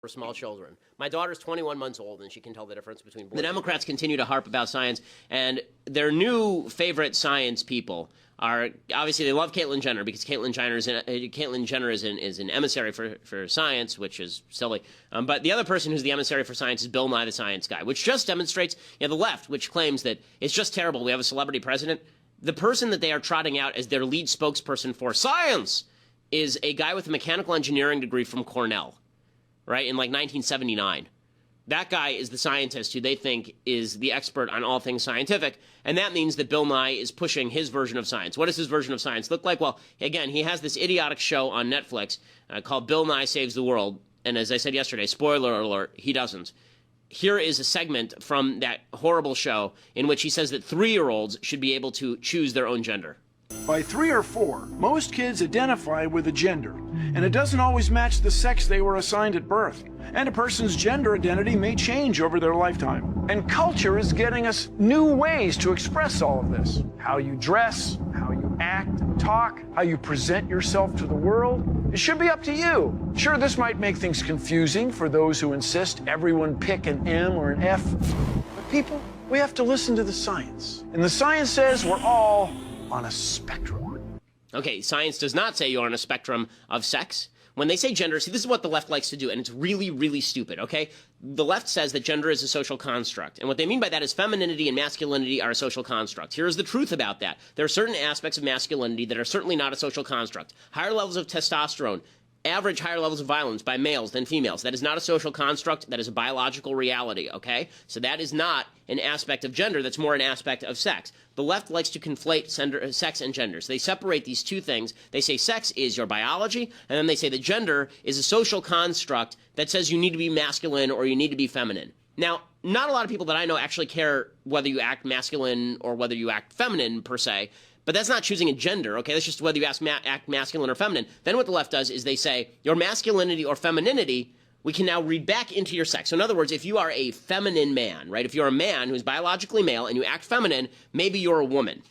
for small children. My daughter's 21 months old, and she can tell the difference between. The Democrats continue to harp about science, and their new favorite science people are obviously they love Caitlyn Jenner because Caitlyn Jenner is an emissary for science, which is silly. But the other person who's the emissary for science is Bill Nye the Science Guy, which just demonstrates the left, which claims that it's just terrible. We have a celebrity president. The person that they are trotting out as their lead spokesperson for science is a guy with a mechanical engineering degree from Cornell. Right, in like 1979. That guy is the scientist who they think is the expert on all things scientific, and that means that Bill Nye is pushing his version of science. What does his version of science look like? Well, again, he has this idiotic show on Netflix called Bill Nye Saves the World, and as I said yesterday, spoiler alert, he doesn't. Here is a segment from that horrible show in which he says that 3-year-olds should be able to choose their own gender. By 3 or 4, most kids identify with a gender, and it doesn't always match the sex they were assigned at birth. And a person's gender identity may change over their lifetime. And culture is getting us new ways to express all of this. How you dress, how you act and talk, how you present yourself to the world. It should be up to you. Sure, this might make things confusing for those who insist everyone pick an M or an F. But people, we have to listen to the science. And the science says we're all on a spectrum. Okay, science does not say you're on a spectrum of sex. When they say gender, see, this is what the left likes to do, and it's really, really stupid, okay? The left says that gender is a social construct, and what they mean by that is femininity and masculinity are a social construct. Here is the truth about that. There are certain aspects of masculinity that are certainly not a social construct. Higher levels of testosterone, average higher levels of violence by males than females. That is not a social construct. That is a biological reality, okay? So that is not an aspect of gender. That's more an aspect of sex. The left likes to conflate sex and gender. So they separate these two things. They say sex is your biology, and then they say that gender is a social construct that says you need to be masculine or you need to be feminine. Now, not a lot of people that I know actually care whether you act masculine or whether you act feminine, per se. But that's not choosing a gender, okay? That's just whether you act masculine or feminine. Then what the left does is they say your masculinity or femininity, we can now read back into your sex. So in other words, if you are a feminine man, right? If you're a man who's biologically male and you act feminine, maybe you're a woman.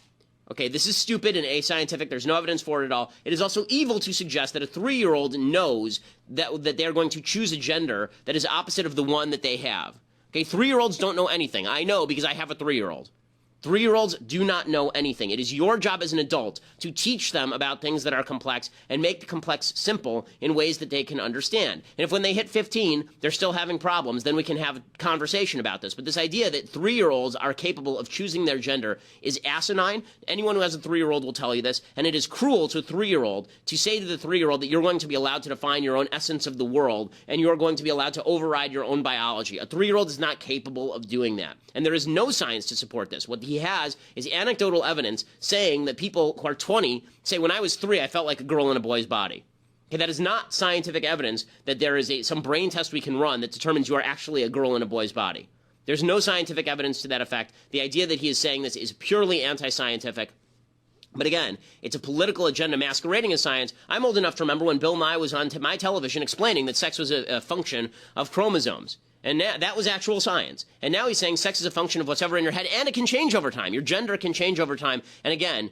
Okay, this is stupid and ascientific. There's no evidence for it at all. It is also evil to suggest that a 3-year-old knows that they're going to choose a gender that is opposite of the one that they have. Okay, 3-year-olds don't know anything. I know because I have a 3-year-old. 3-year-olds do not know anything. It is your job as an adult to teach them about things that are complex and make the complex simple in ways that they can understand. And if when they hit 15, they're still having problems, then we can have a conversation about this. But this idea that 3-year-olds are capable of choosing their gender is asinine. Anyone who has a 3-year-old will tell you this. And it is cruel to a 3-year-old to say to the 3-year-old that you're going to be allowed to define your own essence of the world and you're going to be allowed to override your own biology. A 3-year-old is not capable of doing that. And there is no science to support this. What he has is anecdotal evidence saying that people who are 20 say, when I was 3, I felt like a girl in a boy's body. Okay, that is not scientific evidence that there is some brain test we can run that determines you are actually a girl in a boy's body. There's no scientific evidence to that effect. The idea that he is saying this is purely anti-scientific. But again, it's a political agenda masquerading as science. I'm old enough to remember when Bill Nye was on my television explaining that sex was a function of chromosomes. And that was actual science. And now he's saying sex is a function of what's ever in your head, and it can change over time. Your gender can change over time. And again,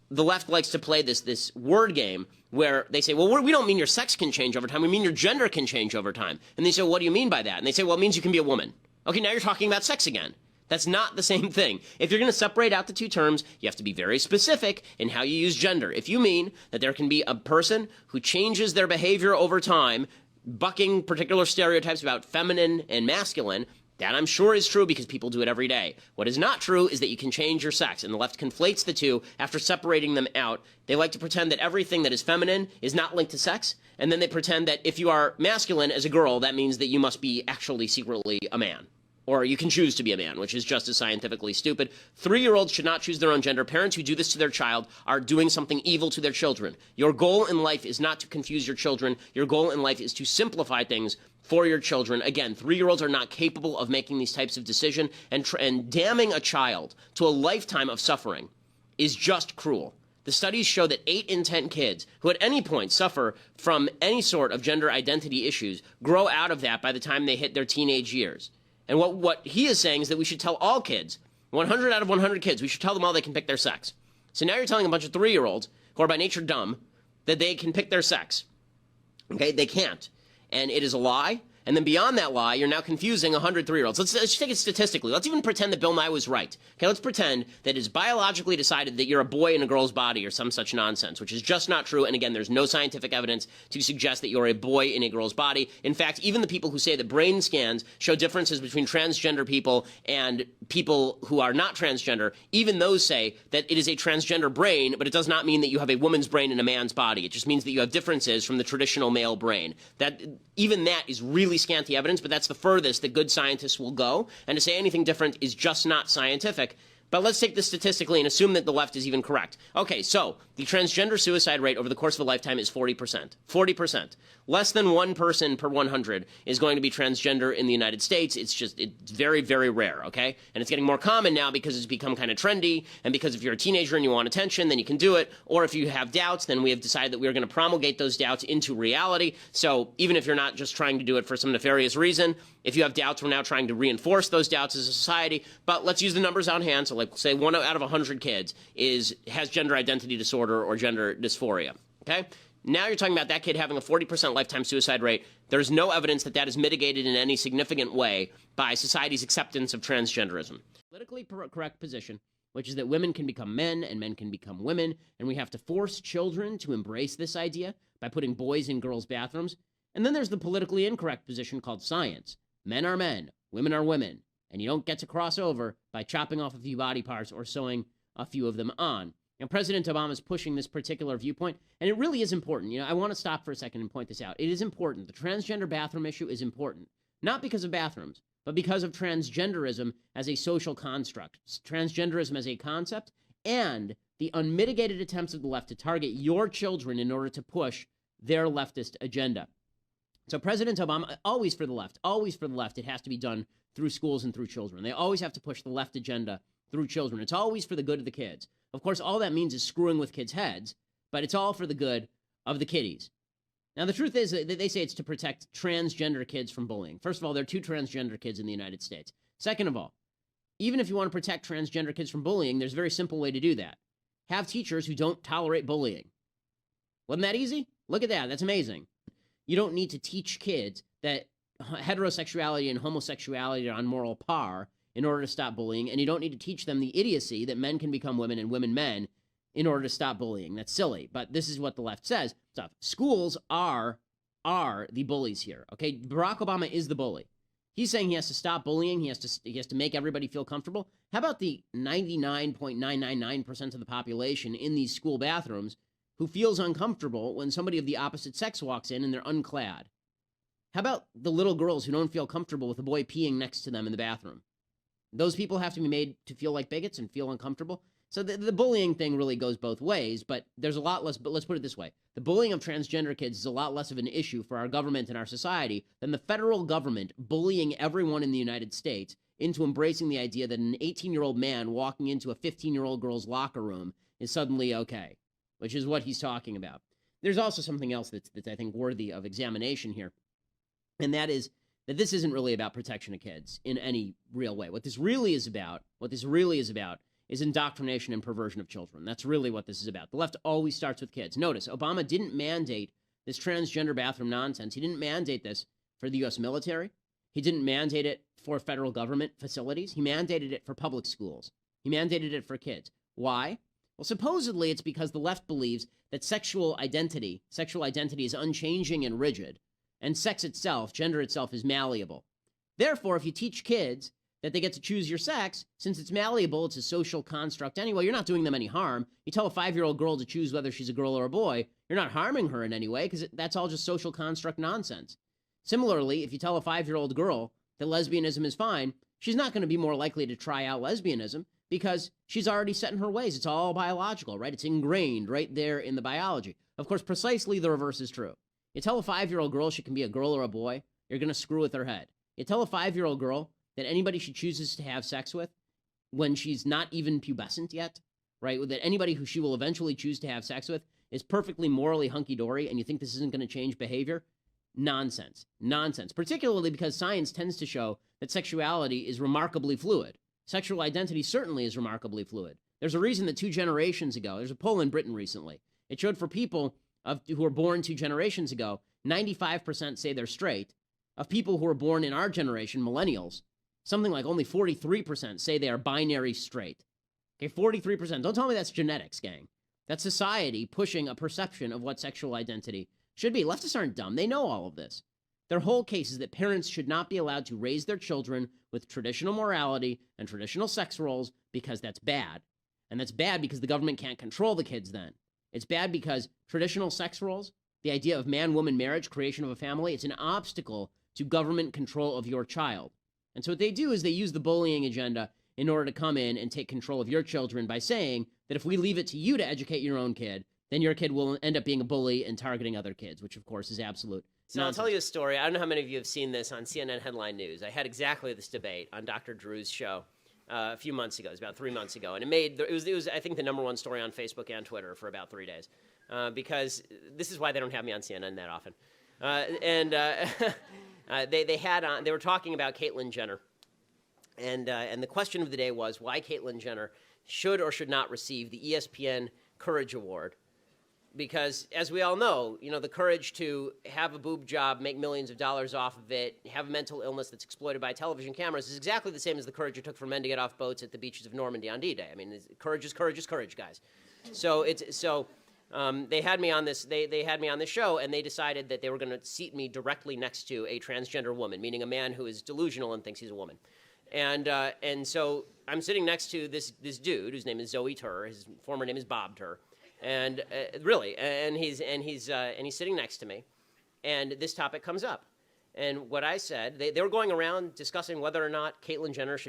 the left likes to play this word game where they say, well, we don't mean your sex can change over time. We mean your gender can change over time. And they say, well, what do you mean by that? And they say, well, it means you can be a woman. Okay, now you're talking about sex again. That's not the same thing. If you're going to separate out the two terms, you have to be very specific in how you use gender. If you mean that there can be a person who changes their behavior over time, bucking particular stereotypes about feminine and masculine, that I'm sure is true because people do it every day. What is not true is that you can change your sex, and the left conflates the two after separating them out. They like to pretend that everything that is feminine is not linked to sex, and then they pretend that if you are masculine as a girl, that means that you must be actually secretly a man. Or you can choose to be a man, which is just as scientifically stupid. 3-year-olds should not choose their own gender. Parents who do this to their child are doing something evil to their children. Your goal in life is not to confuse your children. Your goal in life is to simplify things for your children. Again, 3-year-olds are not capable of making these types of decisions, and damning a child to a lifetime of suffering is just cruel. The studies show that 8 in 10 kids who at any point suffer from any sort of gender identity issues grow out of that by the time they hit their teenage years. And what he is saying is that we should tell all kids, 100 out of 100 kids, we should tell them all they can pick their sex. So now you're telling a bunch of 3-year-olds who are by nature dumb that they can pick their sex. Okay, they can't. And it is a lie. And then beyond that lie, you're now confusing 100 3-year-olds. Let's take it statistically. Let's even pretend that Bill Nye was right. Okay, let's pretend that it's biologically decided that you're a boy in a girl's body or some such nonsense, which is just not true. And again, there's no scientific evidence to suggest that you're a boy in a girl's body. In fact, even the people who say that brain scans show differences between transgender people and people who are not transgender, even those say that it is a transgender brain, but it does not mean that you have a woman's brain in a man's body. It just means that you have differences from the traditional male brain. Even that is really scanty evidence, but that's the furthest that good scientists will go. And to say anything different is just not scientific. But let's take this statistically and assume that the left is even correct. Okay, so the transgender suicide rate over the course of a lifetime is 40%. 40%. Less than one person per 100 is going to be transgender in the United States. It's very, very rare, okay? And it's getting more common now because it's become kind of trendy, and because if you're a teenager and you want attention, then you can do it. Or if you have doubts, then we have decided that we're going to promulgate those doubts into reality. So even if you're not just trying to do it for some nefarious reason, if you have doubts, we're now trying to reinforce those doubts as a society. But let's use the numbers on hand. So like say 1 out of 100 kids has gender identity disorder or gender dysphoria, okay? Now you're talking about that kid having a 40% lifetime suicide rate. There's no evidence that that is mitigated in any significant way by society's acceptance of transgenderism. Politically correct position, which is that women can become men and men can become women, and we have to force children to embrace this idea by putting boys in girls' bathrooms. And then there's the politically incorrect position called science. Men are men, women are women, and you don't get to cross over by chopping off a few body parts or sewing a few of them on. Now, President Obama is pushing this particular viewpoint, and it really is important. You know, I want to stop for a second and point this out. It is important. The transgender bathroom issue is important, not because of bathrooms, but because of transgenderism as a social construct, transgenderism as a concept, and the unmitigated attempts of the left to target your children in order to push their leftist agenda. So President Obama, always for the left, it has to be done through schools and through children. They always have to push the left agenda through children. It's always for the good of the kids. Of course, all that means is screwing with kids' heads, but it's all for the good of the kiddies. Now, the truth is that they say it's to protect transgender kids from bullying. First of all, there are 2 transgender kids in the United States. Second of all, even if you want to protect transgender kids from bullying, there's a very simple way to do that. Have teachers who don't tolerate bullying. Wasn't that easy? Look at that. That's amazing. You don't need to teach kids that heterosexuality and homosexuality are on moral par in order to stop bullying, and you don't need to teach them the idiocy that men can become women and women men in order to stop bullying. That's silly, but this is what the left says. Schools are the bullies here, okay? Barack Obama is the bully. He's saying he has to stop bullying. He has to make everybody feel comfortable. How about the 99.999% of the population in these school bathrooms who feels uncomfortable when somebody of the opposite sex walks in and they're unclad? How about the little girls who don't feel comfortable with a boy peeing next to them in the bathroom? Those people have to be made to feel like bigots and feel uncomfortable. So the bullying thing really goes both ways, but there's a lot less, but let's put it this way. The bullying of transgender kids is a lot less of an issue for our government and our society than the federal government bullying everyone in the United States into embracing the idea that an 18-year-old man walking into a 15-year-old girl's locker room is suddenly okay, which is what he's talking about. There's also something else that's I think worthy of examination here, and that is that this isn't really about protection of kids in any real way. What this really is about is indoctrination and perversion of children. That's really what this is about. The left always starts with kids. Notice, Obama didn't mandate this transgender bathroom nonsense. He didn't mandate this for the U.S. military. He didn't mandate it for federal government facilities. He mandated it for public schools. He mandated it for kids. Why? Well, supposedly it's because the left believes that sexual identity is unchanging and rigid, and sex itself, gender itself, is malleable. Therefore, if you teach kids that they get to choose your sex, since it's malleable, it's a social construct anyway, you're not doing them any harm. You tell a 5-year-old girl to choose whether she's a girl or a boy, you're not harming her in any way, because that's all just social construct nonsense. Similarly, if you tell a 5-year-old girl that lesbianism is fine, she's not going to be more likely to try out lesbianism because she's already set in her ways. It's all biological, right? It's ingrained right there in the biology. Of course, precisely the reverse is true. You tell a 5-year-old girl she can be a girl or a boy, you're going to screw with her head. You tell a 5-year-old girl that anybody she chooses to have sex with when she's not even pubescent yet, right, that anybody who she will eventually choose to have sex with is perfectly morally hunky-dory, and you think this isn't going to change behavior? Nonsense. Nonsense. Particularly because science tends to show that sexuality is remarkably fluid. Sexual identity certainly is remarkably fluid. There's a reason that 2 generations ago, there's a poll in Britain recently, it showed for people who were born 2 generations ago, 95% say they're straight, of people who are born in our generation, millennials, something like only 43% say they are binary straight. Okay, 43%. Don't tell me that's genetics, gang. That's society pushing a perception of what sexual identity should be. Leftists aren't dumb. They know all of this. Their whole case is that parents should not be allowed to raise their children with traditional morality and traditional sex roles because that's bad. And that's bad because the government can't control the kids then. It's bad because traditional sex roles, the idea of man-woman marriage, creation of a family, it's an obstacle to government control of your child. And so what they do is they use the bullying agenda in order to come in and take control of your children by saying that if we leave it to you to educate your own kid, then your kid will end up being a bully and targeting other kids, which of course is absolute So nonsense. I'll tell you a story. I don't know how many of you have seen this on CNN Headline News. I had exactly this debate on Dr. Drew's show a few months ago. It was about 3 months ago. And it was I think, the #1 story on Facebook and Twitter for about 3 days. Because this is why they don't have me on CNN that often. They were talking about Caitlyn Jenner. And the question of the day was why Caitlyn Jenner should or should not receive the ESPN Courage Award. Because, as we all know, the courage to have a boob job, make millions of dollars off of it, have a mental illness that's exploited by television cameras is exactly the same as the courage it took for men to get off boats at the beaches of Normandy on D-Day. I mean, courage is courage, guys. So they had me on this. They had me on this show, and they decided that they were going to seat me directly next to a transgender woman, meaning a man who is delusional and thinks he's a woman. And so I'm sitting next to this dude whose name is Zoe Tur. His former name is Bob Tur. And he's sitting next to me, and this topic comes up. And what I said, they were going around discussing whether or not Caitlyn Jenner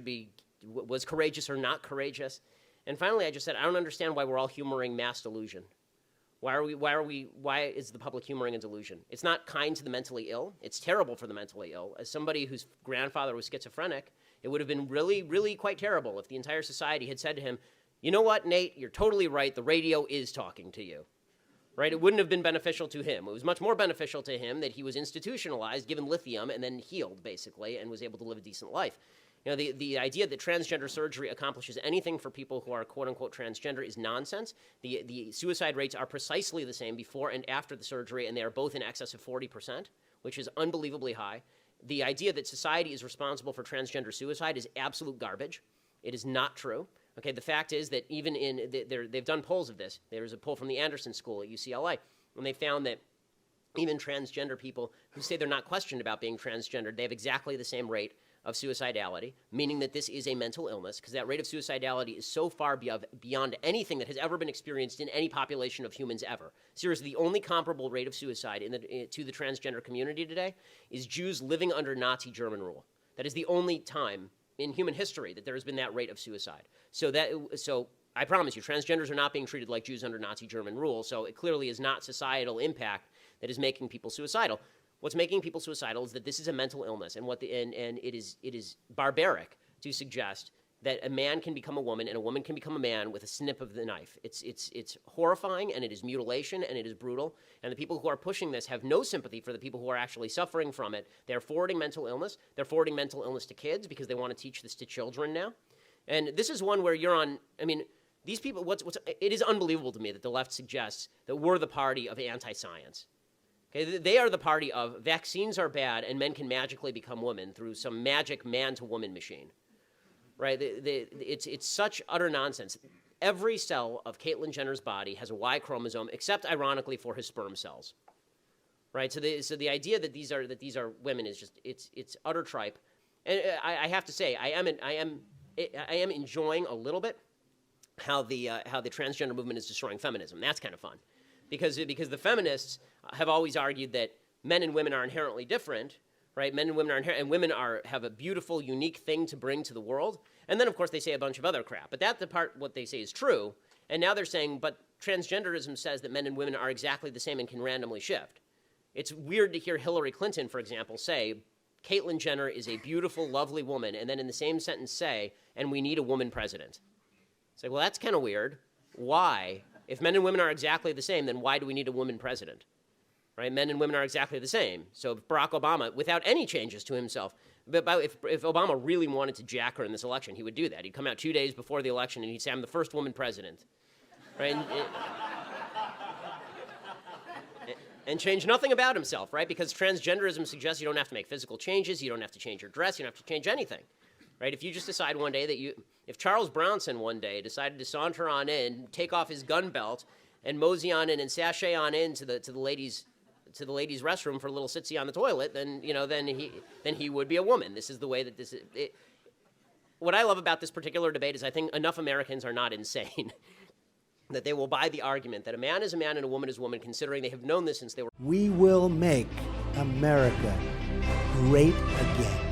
was courageous or not courageous. And finally, I just said, I don't understand why we're all humoring mass delusion. Why is the public humoring a delusion? It's not kind to the mentally ill. It's terrible for the mentally ill. As somebody whose grandfather was schizophrenic, it would have been really, really quite terrible if the entire society had said to him, you know what, Nate, you're totally right. The radio is talking to you, right? It wouldn't have been beneficial to him. It was much more beneficial to him that he was institutionalized, given lithium, and then healed, basically, and was able to live a decent life. The idea that transgender surgery accomplishes anything for people who are quote-unquote transgender is nonsense. The suicide rates are precisely the same before and after the surgery, and they are both in excess of 40%, which is unbelievably high. The idea that society is responsible for transgender suicide is absolute garbage. It is not true. Okay, the fact is that even they've done polls of this. There's a poll from the Anderson School at UCLA, and they found that even transgender people who say they're not questioned about being transgendered, they have exactly the same rate of suicidality, meaning that this is a mental illness, because that rate of suicidality is so far beyond anything that has ever been experienced in any population of humans ever. Seriously, the only comparable rate of suicide to the transgender community today is Jews living under Nazi German rule. That is the only time in human history that there has been that rate of suicide. So I promise you, transgenders are not being treated like Jews under Nazi German rule, so it clearly is not societal impact that is making people suicidal. What's making people suicidal is that this is a mental illness, and it is barbaric to suggest that a man can become a woman and a woman can become a man with a snip of the knife. It's horrifying, and it is mutilation, and it is brutal. And the people who are pushing this have no sympathy for the people who are actually suffering from it. They're forwarding mental illness. They're forwarding mental illness to kids because they want to teach this to children now. And this is one where these people, it is unbelievable to me that the left suggests that we're the party of anti-science. Okay, they are the party of vaccines are bad and men can magically become women through some magic man-to-woman machine. Right? It's such utter nonsense. Every cell of Caitlyn Jenner's body has a Y chromosome, except ironically for his sperm cells. Right? So the idea that these are women is just it's utter tripe. And I have to say I am enjoying a little bit how the transgender movement is destroying feminism. That's kind of fun, because the feminists have always argued that men and women are inherently different. Right, men and women have a beautiful, unique thing to bring to the world, and then of course they say a bunch of other crap. But that's the part what they say is true, and now they're saying, but transgenderism says that men and women are exactly the same and can randomly shift. It's weird to hear Hillary Clinton, for example, say Caitlyn Jenner is a beautiful, lovely woman, and then in the same sentence say, and we need a woman president. It's like, well, that's kind of weird. Why? If men and women are exactly the same, then why do we need a woman president? Right? Men and women are exactly the same. So Barack Obama, without any changes to himself, but if Obama really wanted to jack her in this election, he would do that. He'd come out 2 days before the election and he'd say, I'm the first woman president. Right? and change nothing about himself, right? Because transgenderism suggests you don't have to make physical changes, you don't have to change your dress, you don't have to change anything, right? If you just decide one day that if Charles Bronson one day decided to saunter on in, take off his gun belt, and mosey on in and sashay on in to the ladies' restroom for a little sitsy on the toilet, then he would be a woman. This is the way that this is. What I love about this particular debate is I think enough Americans are not insane that they will buy the argument that a man is a man and a woman is a woman, considering they have known this since they were. We will make America great again.